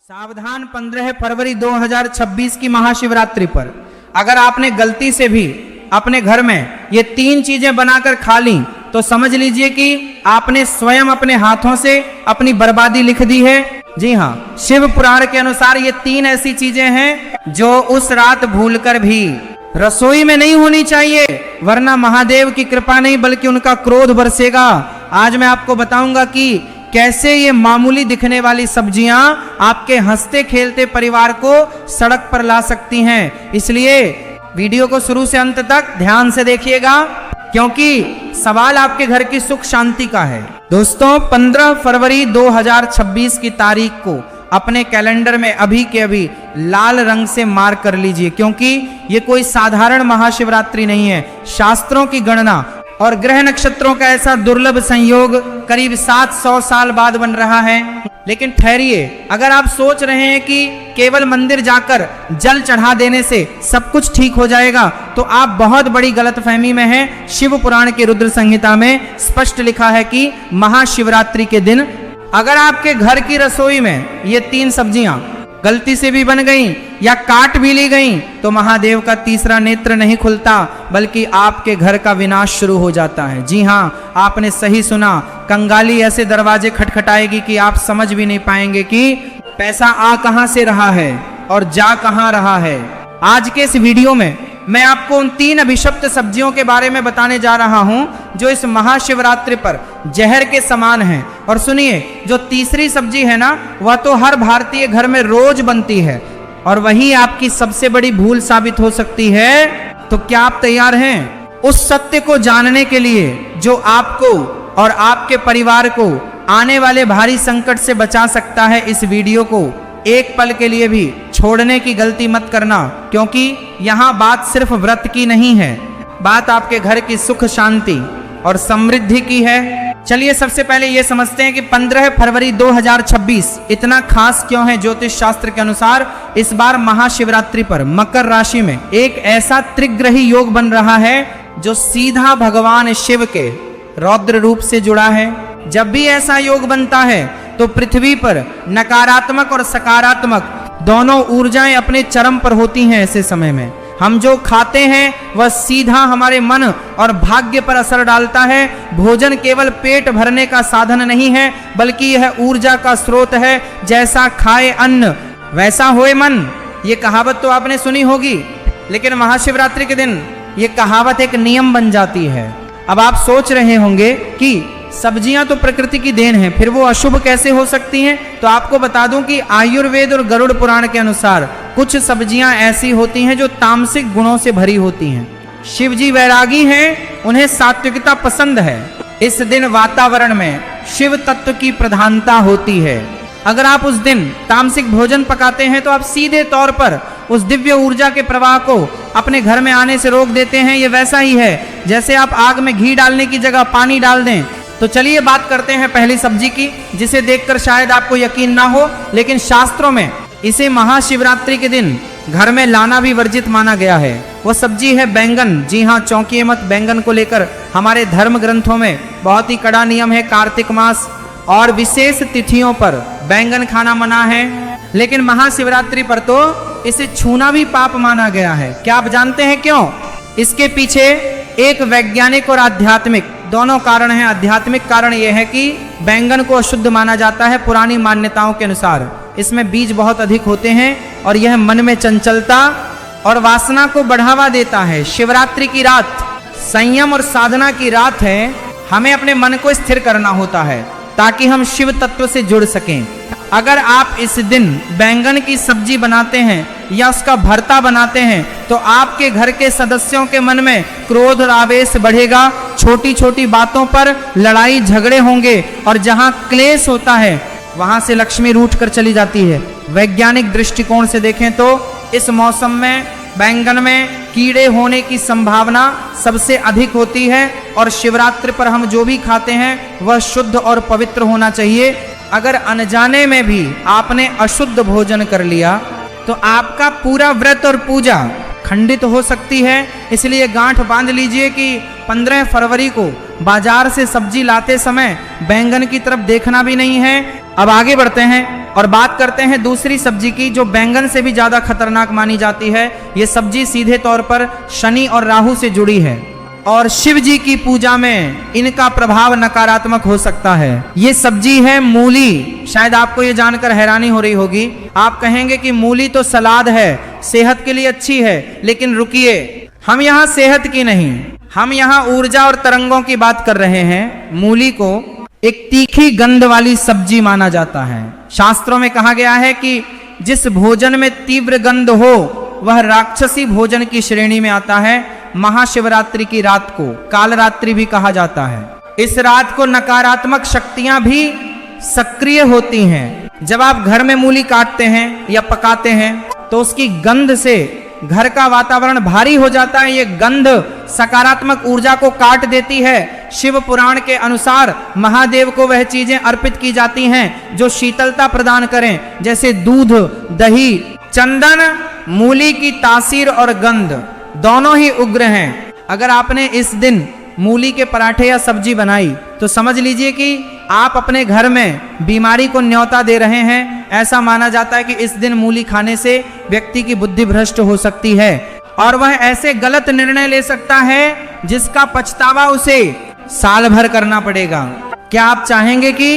सावधान 15 फरवरी 2026 की महाशिवरात्रि पर अगर आपने गलती से भी अपने घर में ये 3 चीजें बनाकर खा ली तो समझ लीजिए कि आपने स्वयं अपने हाथों से अपनी बर्बादी लिख दी है। जी हाँ, शिव पुराण के अनुसार ये 3 ऐसी चीजें हैं जो उस रात भूलकर भी रसोई में नहीं होनी चाहिए, वरना महादेव की कृपा नहीं बल्कि उनका क्रोध बरसेगा। आज मैं आपको बताऊंगा कि कैसे ये मामूली दिखने वाली सब्जियां आपके हंसते खेलते परिवार को सड़क पर ला सकती हैं। इसलिए वीडियो को शुरू से अंत तक ध्यान से देखिएगा, क्योंकि सवाल आपके घर की सुख शांति का है। दोस्तों, 15 फरवरी 2026 की तारीख को अपने कैलेंडर में अभी के अभी लाल रंग से मार्क कर लीजिए, क्योंकि ये कोई साधारण महाशिवरात्रि नहीं है। शास्त्रों की गणना और ग्रह नक्षत्रों का ऐसा दुर्लभ संयोग करीब 700 साल बाद बन रहा है। लेकिन ठहरिए, अगर आप सोच रहे हैं कि केवल मंदिर जाकर जल चढ़ा देने से सब कुछ ठीक हो जाएगा तो आप बहुत बड़ी गलतफहमी में हैं। शिव पुराण की रुद्र संहिता में स्पष्ट लिखा है कि महाशिवरात्रि के दिन अगर आपके घर की रसोई में ये 3 सब्जियां गलती से भी बन गई या काट भी ली गई तो महादेव का तीसरा नेत्र नहीं खुलता, बल्कि आपके घर का विनाश शुरू हो जाता है। जी हाँ, आपने सही सुना, कंगाली ऐसे दरवाजे खटखटाएगी कि आप समझ भी नहीं पाएंगे कि पैसा आ कहां से रहा है और जा कहां रहा है। आज के इस वीडियो में मैं आपको उन 3 अभिशप्त सब्जियों के बारे में बताने जा रहा हूं जो इस महाशिवरात्रि पर जहर के समान है। और सुनिए, जो तीसरी सब्जी है ना, वह तो हर भारतीय घर में रोज बनती है और वही आपकी सबसे बड़ी भूल साबित हो सकती है। तो क्या आप तैयार हैं उस सत्य को जानने के लिए जो आपको और आपके परिवार को आने वाले भारी संकट से बचा सकता है? इस वीडियो को एक पल के लिए भी छोड़ने की गलती मत करना, क्योंकि यहाँ बात सिर्फ व्रत की नहीं है, बात आपके घर की सुख शांति और समृद्धि की है। चलिए सबसे पहले ये समझते हैं कि 15 फरवरी 2026 इतना खास क्यों है। ज्योतिष शास्त्र के अनुसार इस बार महाशिवरात्रि पर मकर राशि में एक ऐसा त्रिग्रही योग बन रहा है जो सीधा भगवान शिव के रौद्र रूप से जुड़ा है। जब भी ऐसा योग बनता है तो पृथ्वी पर नकारात्मक और सकारात्मक दोनों ऊर्जाएं अपने चरम पर होती हैं। ऐसे समय में हम जो खाते हैं वह सीधा हमारे मन और भाग्य पर असर डालता है। भोजन केवल पेट भरने का साधन नहीं है, बल्कि यह ऊर्जा का स्रोत है। जैसा खाए अन्न वैसा होए मन, ये कहावत तो आपने सुनी होगी, लेकिन महाशिवरात्रि के दिन ये कहावत एक नियम बन जाती है। अब आप सोच रहे होंगे कि सब्जियां तो प्रकृति की देन है, फिर वो अशुभ कैसे हो सकती हैं? तो आपको बता दूं कि आयुर्वेद और गरुड़ पुराण के अनुसार कुछ सब्जियां ऐसी होती हैं जो तामसिक गुणों से भरी होती हैं। शिव जी वैरागी हैं, उन्हें सात्विकता पसंद है। इस दिन वातावरण में शिव तत्व की प्रधानता होती है। अगर आप उस दिन तामसिक भोजन पकाते हैं तो आप सीधे तौर पर उस दिव्य ऊर्जा के प्रवाह को अपने घर में आने से रोक देते हैं। ये वैसा ही है जैसे आप आग में घी डालने की जगह पानी डाल दें। तो चलिए बात करते हैं पहली सब्जी की, जिसे देखकर शायद आपको यकीन ना हो, लेकिन शास्त्रों में इसे महाशिवरात्रि के दिन घर में लाना भी वर्जित माना गया है। वो सब्जी है बैंगन। जी हाँ, चौंकिए मत, बैंगन को लेकर हमारे धर्म ग्रंथों में बहुत ही कड़ा नियम है। कार्तिक मास और विशेष तिथियों पर बैंगन खाना मना है, लेकिन महाशिवरात्रि पर तो इसे छूना भी पाप माना गया है। क्या आप जानते हैं क्यों? इसके पीछे एक वैज्ञानिक और आध्यात्मिक दोनों कारण हैं। आध्यात्मिक कारण यह है कि बैंगन को अशुद्ध माना जाता है। पुरानी मान्यताओं के अनुसार इसमें बीज बहुत अधिक होते हैं और यह मन में चंचलता और वासना को बढ़ावा देता है। शिवरात्रि की रात संयम और साधना की रात है। हमें अपने मन को स्थिर करना होता है ताकि हम शिव तत्व से जुड़ सकें। अगर आप इस दिन बैंगन की सब्जी बनाते हैं या उसका भरता बनाते हैं तो आपके घर के सदस्यों के मन में क्रोध और आवेश बढ़ेगा। छोटी छोटी बातों पर लड़ाई झगड़े होंगे और जहां क्लेश होता है वहां से लक्ष्मी रूठ कर चली जाती है। वैज्ञानिक दृष्टिकोण से देखें तो इस मौसम में बैंगन में कीड़े होने की संभावना सबसे अधिक होती है और शिवरात्रि पर हम जो भी खाते हैं वह शुद्ध और पवित्र होना चाहिए। अगर अनजाने में भी आपने अशुद्ध भोजन कर लिया तो आपका पूरा व्रत और पूजा खंडित हो सकती है। इसलिए गांठ बांध लीजिए कि 15 फरवरी को बाजार से सब्जी लाते समय बैंगन की तरफ देखना भी नहीं है। अब आगे बढ़ते हैं। और बात करते हैं दूसरी सब्जी की, जो बैंगन से भी ज्यादा खतरनाक मानी जाती है। ये सब्जी सीधे तौर पर शनि और राहु से जुड़ी है और शिव जी की पूजा में इनका प्रभाव नकारात्मक हो सकता है। ये सब्जी है मूली। शायद आपको ये जानकर हैरानी हो रही होगी, आप कहेंगे कि मूली तो सलाद है, सेहत के लिए अच्छी है। लेकिन रुकिए, हम यहाँ सेहत की नहीं, हम यहाँ ऊर्जा और तरंगों की बात कर रहे हैं। मूली को एक तीखी गंध वाली सब्जी माना जाता है। शास्त्रों में कहा गया है कि जिस भोजन में तीव्र गंध हो वह राक्षसी भोजन की श्रेणी में आता है। महाशिवरात्रि की रात को कालरात्रि भी कहा जाता है। इस रात को नकारात्मक शक्तियां भी सक्रिय होती हैं। जब आप घर में मूली काटते हैं या पकाते हैं तो उसकी गंध से घर का वातावरण भारी हो जाता है। ये गंध सकारात्मक ऊर्जा को काट देती है। शिव पुराण के अनुसार महादेव को वह चीजें अर्पित की जाती हैं जो शीतलता प्रदान करें, जैसे दूध, दही, चंदन। मूली की तासीर और गंध दोनों ही उग्र हैं। अगर आपने इस दिन मूली के पराठे या सब्जी बनाई तो समझ लीजिए कि आप अपने घर में बीमारी को न्योता दे रहे हैं। ऐसा माना जाता है कि इस दिन मूली खाने से व्यक्ति की बुद्धि भ्रष्ट हो सकती है और वह ऐसे गलत निर्णय ले सकता है जिसका पछतावा उसे साल भर करना पड़ेगा। क्या आप चाहेंगे कि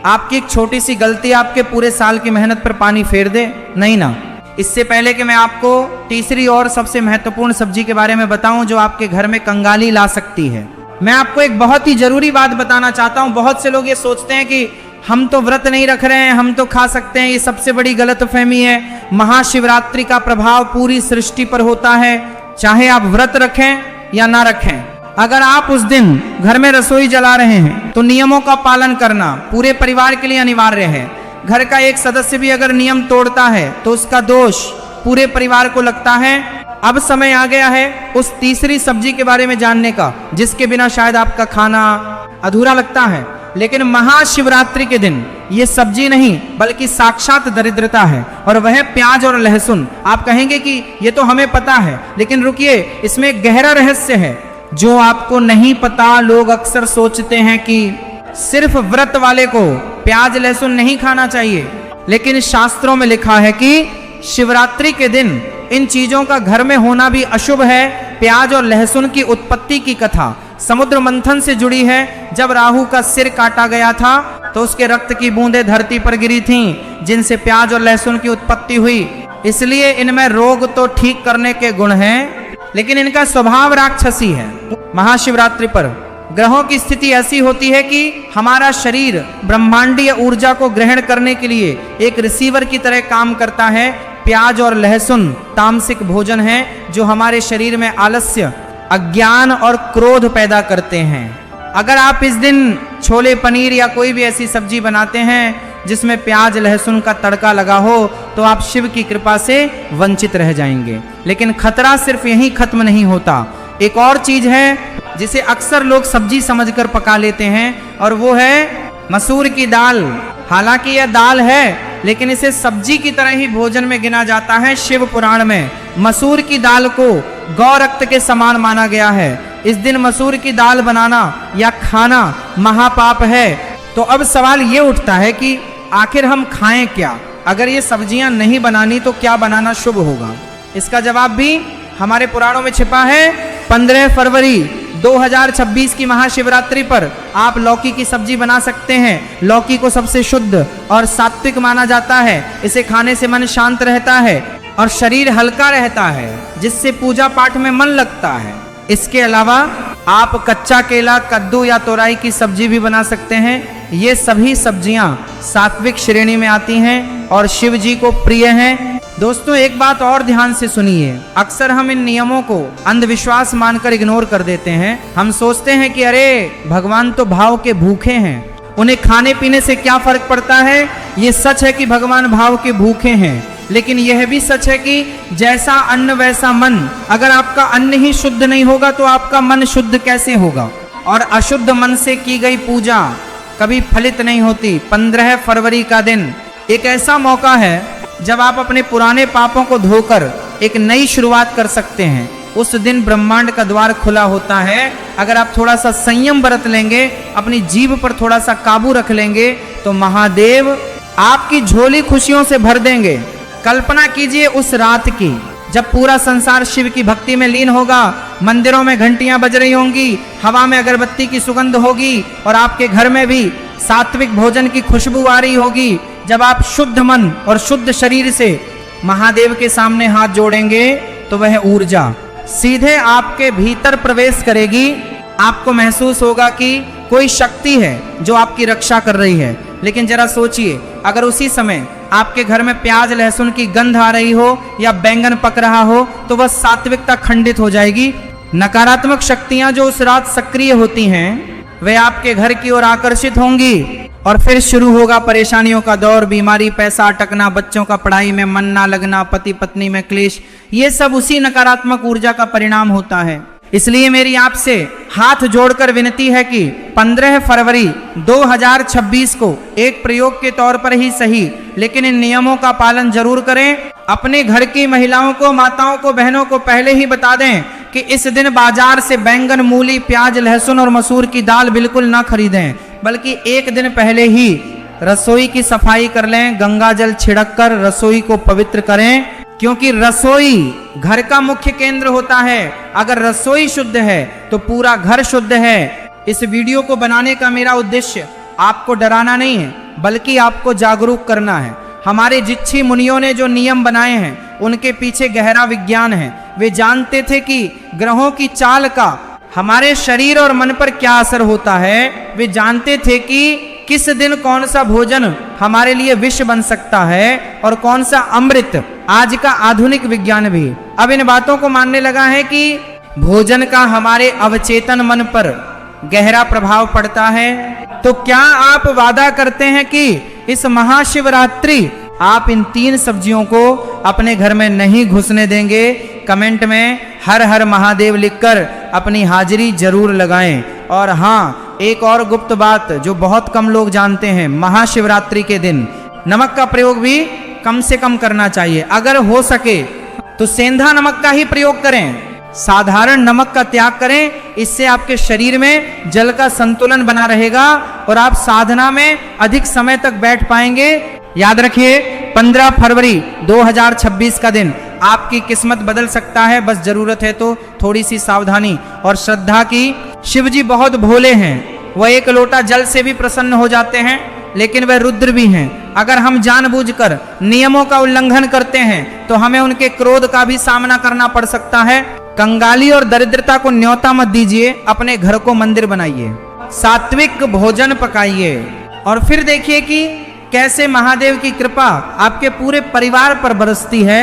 आपकी एक छोटी सी गलती आपके पूरे साल की मेहनत पर पानी फेर दे? नहीं ना। इससे पहले कि मैं आपको तीसरी और सबसे महत्वपूर्ण सब्जी के बारे में बताऊं जो आपके घर में कंगाली ला सकती है, मैं आपको एक बहुत ही जरूरी बात बताना चाहता हूं। बहुत से लोग ये सोचते हैं कि हम तो व्रत नहीं रख रहे हैं, हम तो खा सकते हैं। ये सबसे बड़ी गलतफहमी है। महाशिवरात्रि का प्रभाव पूरी सृष्टि पर होता है, चाहे आप व्रत रखें या ना रखें। अगर आप उस दिन घर में रसोई जला रहे हैं तो नियमों का पालन करना पूरे परिवार के लिए अनिवार्य है। घर का एक सदस्य भी अगर नियम तोड़ता है तो उसका दोष पूरे परिवार को लगता है। अब समय आ गया है उस तीसरी सब्जी के बारे में जानने का जिसके बिना शायद आपका खाना अधूरा लगता है। लेकिन महाशिवरात्रि के दिन ये सब्जी नहीं बल्कि साक्षात दरिद्रता है और वह प्याज और लहसुन। आप कहेंगे कि ये तो हमें पता है, लेकिन रुकिए, इसमें एक गहरा रहस्य है जो आपको नहीं पता। लोग अक्सर सोचते हैं कि सिर्फ व्रत वाले को प्याज लहसुन नहीं खाना चाहिए, लेकिन शास्त्रों में लिखा है कि शिवरात्रि के दिन इन चीजों का घर में होना भी अशुभ है। प्याज और लहसुन की उत्पत्ति की कथा समुद्र मंथन से जुड़ी है। जब राहु का सिर काटा गया था तो उसके रक्त की बूंदें धरती पर गिरी थीं, जिनसे प्याज और लहसुन की उत्पत्ति हुई। इसलिए इनमें रोग तो ठीक करने के गुण हैं, लेकिन इनका स्वभाव राक्षसी है। महाशिवरात्रि पर ग्रहों की स्थिति ऐसी होती है कि हमारा शरीर ब्रह्मांडीय ऊर्जा को ग्रहण करने के लिए एक रिसीवर की तरह काम करता है। प्याज और लहसुन तामसिक भोजन है जो हमारे शरीर में आलस्य, अज्ञान और क्रोध पैदा करते हैं। अगर आप इस दिन छोले पनीर या कोई भी ऐसी सब्जी बनाते हैं जिसमें प्याज लहसुन का तड़का लगा हो तो आप शिव की कृपा से वंचित रह जाएंगे। लेकिन खतरा सिर्फ यहीं खत्म नहीं होता। एक और चीज है जिसे अक्सर लोग सब्जी समझकर पका लेते हैं और वो है मसूर की दाल। हालांकि यह दाल है लेकिन इसे सब्जी की तरह ही भोजन में गिना जाता है। शिव पुराण में मसूर की दाल को गौ रक्त के समान माना गया है। इस दिन मसूर की दाल बनाना या खाना महापाप है। तो अब सवाल ये उठता है कि आखिर हम खाएं क्या? अगर ये सब्जियां नहीं बनानी तो क्या बनाना शुभ होगा? इसका जवाब भी हमारे पुराणों में छिपा है। 15 फरवरी 2026 की महाशिवरात्रि पर आप लौकी की सब्जी बना सकते हैं। लौकी को सबसे शुद्ध और सात्विक माना जाता है। इसे खाने से मन शांत रहता है और शरीर हल्का रहता है, जिससे पूजा पाठ में मन लगता है। इसके अलावा आप कच्चा केला, कद्दू या तोरई की सब्जी भी बना सकते हैं। ये सभी सब्जियां सात्विक श्रेणी में आती हैं और शिव जी को प्रिय हैं। दोस्तों, एक बात और ध्यान से सुनिए। अक्सर हम इन नियमों को अंधविश्वास मानकर इग्नोर कर देते हैं। हम सोचते हैं कि अरे भगवान तो भाव के भूखे हैं, उन्हें खाने पीने से क्या फर्क पड़ता है। ये सच है कि भगवान भाव के भूखे हैं, लेकिन यह भी सच है कि जैसा अन्न वैसा मन। अगर आपका अन्न ही शुद्ध नहीं होगा तो आपका मन शुद्ध कैसे होगा? और अशुद्ध मन से की गई पूजा कभी फलित नहीं होती। 15 फरवरी का दिन एक ऐसा मौका है जब आप अपने पुराने पापों को धोकर एक नई शुरुआत कर सकते हैं। उस दिन ब्रह्मांड का द्वार खुला होता है। अगर आप थोड़ा सा संयम बरत लेंगे, अपनी जीभ पर थोड़ा सा काबू रख लेंगे, तो महादेव आपकी झोली खुशियों से भर देंगे। कल्पना कीजिए उस रात की जब पूरा संसार शिव की भक्ति में लीन होगा, मंदिरों में घंटियां बज रही होंगी, हवा में अगरबत्ती की सुगंध होगी और आपके घर में भी सात्विक भोजन की खुशबू आ रही होगी। जब आप शुद्ध मन और शुद्ध शरीर से महादेव के सामने हाथ जोड़ेंगे तो वह ऊर्जा सीधे आपके भीतर प्रवेश करेगी। आपको महसूस होगा कि कोई शक्ति है जो आपकी रक्षा कर रही है। लेकिन जरा सोचिए, अगर उसी समय आपके घर में प्याज लहसुन की गंध आ रही हो या बैंगन पक रहा हो तो वह सात्विकता खंडित हो जाएगी। नकारात्मक शक्तियां जो उस रात सक्रिय होती हैं वे आपके घर की ओर आकर्षित होंगी और फिर शुरू होगा परेशानियों का दौर, बीमारी, पैसा अटकना, बच्चों का पढ़ाई में मन ना लगना, पति पत्नी में क्लेश। ये सब उसी नकारात्मक ऊर्जा का परिणाम होता है। इसलिए मेरी आपसे हाथ जोड़कर विनती है कि 15 फरवरी 2026 को एक प्रयोग के तौर पर ही सही लेकिन इन नियमों का पालन जरूर करें। अपने घर की महिलाओं को, माताओं को, बहनों को पहले ही बता दें कि इस दिन बाजार से बैंगन, मूली, प्याज, लहसुन और मसूर की दाल बिल्कुल ना खरीदें, बल्कि एक दिन पहले ही रसोई की सफाई कर लें। गंगा जल छिड़क कर रसोई को पवित्र करें, क्योंकि रसोई घर का मुख्य केंद्र होता है। अगर रसोई शुद्ध है तो पूरा घर शुद्ध है। इस वीडियो को बनाने का मेरा उद्देश्य आपको डराना नहीं है, बल्कि आपको जागरूक करना है। हमारे ऋषि मुनियों ने जो नियम बनाए हैं उनके पीछे गहरा विज्ञान है। वे जानते थे कि ग्रहों की चाल का हमारे शरीर और मन पर क्या असर होता है। वे जानते थे कि किस दिन कौन सा भोजन हमारे लिए विष बन सकता है और कौन सा अमृत। आज का आधुनिक विज्ञान भी अब इन बातों को मानने लगा है कि भोजन का हमारे अवचेतन मन पर गहरा प्रभाव पड़ता है। तो क्या आप वादा करते हैं कि इस महाशिवरात्रि आप इन 3 सब्जियों को अपने घर में नहीं घुसने देंगे? कमेंट में हर हर महादेव लिखकर अपनी हाजिरी जरूर लगाएं। और हाँ, एक और गुप्त बात जो बहुत कम लोग जानते हैं, महाशिवरात्रि के दिन नमक का प्रयोग भी कम से कम करना चाहिए। अगर हो सके तो सेंधा नमक का ही प्रयोग करें, साधारण नमक का त्याग करें। इससे आपके शरीर में जल का संतुलन बना रहेगा और आप साधना में अधिक समय तक बैठ पाएंगे। याद रखिए, 15 फरवरी 2026 का दिन आपकी किस्मत बदल सकता है। बस जरूरत है तो थोड़ी सी सावधानी और श्रद्धा की। शिव जी बहुत भोले हैं, वह एक लोटा जल से भी प्रसन्न हो जाते हैं, लेकिन वह रुद्र भी हैं। अगर हम जानबूझकर नियमों का उल्लंघन करते हैं तो हमें उनके क्रोध का भी सामना करना पड़ सकता है। कंगाली और दरिद्रता को न्योता मत दीजिए, अपने घर को मंदिर बनाइए, सात्विक भोजन पकाइए और फिर देखिए कि कैसे महादेव की कृपा आपके पूरे परिवार पर बरसती है।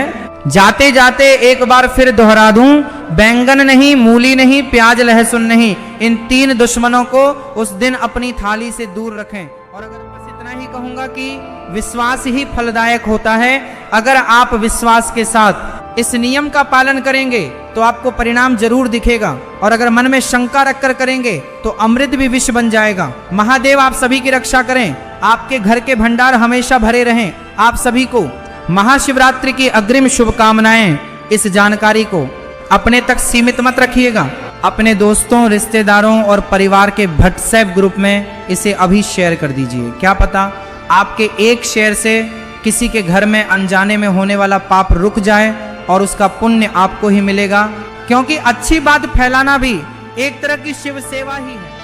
जाते जाते एक बार फिर दोहरा दूं, बैंगन नहीं, मूली नहीं, प्याज लहसुन नहीं, इन 3 दुश्मनों को उस दिन अपनी थाली से दूर रखें। और अगर बस इतना ही कहूंगा कि विश्वास ही फलदायक होता है। अगर आप विश्वास के साथ इस नियम का पालन करेंगे तो आपको परिणाम जरूर दिखेगा, और अगर मन में शंका रखकर करेंगे तो अमृत भी विष बन जाएगा। महादेव आप सभी की रक्षा करें, आपके घर के भंडार हमेशा भरे रहें। आप सभी को महाशिवरात्रि की अग्रिम शुभकामनाएं। इस जानकारी को अपने तक सीमित मत रखिएगा, अपने दोस्तों, रिश्तेदारों और परिवार के व्हाट्सएप ग्रुप में इसे अभी शेयर कर दीजिए। क्या पता आपके एक शेयर से किसी के घर में अनजाने में होने वाला पाप रुक जाए और उसका पुण्य आपको ही मिलेगा, क्योंकि अच्छी बात फैलाना भी एक तरह की शिव सेवा ही है।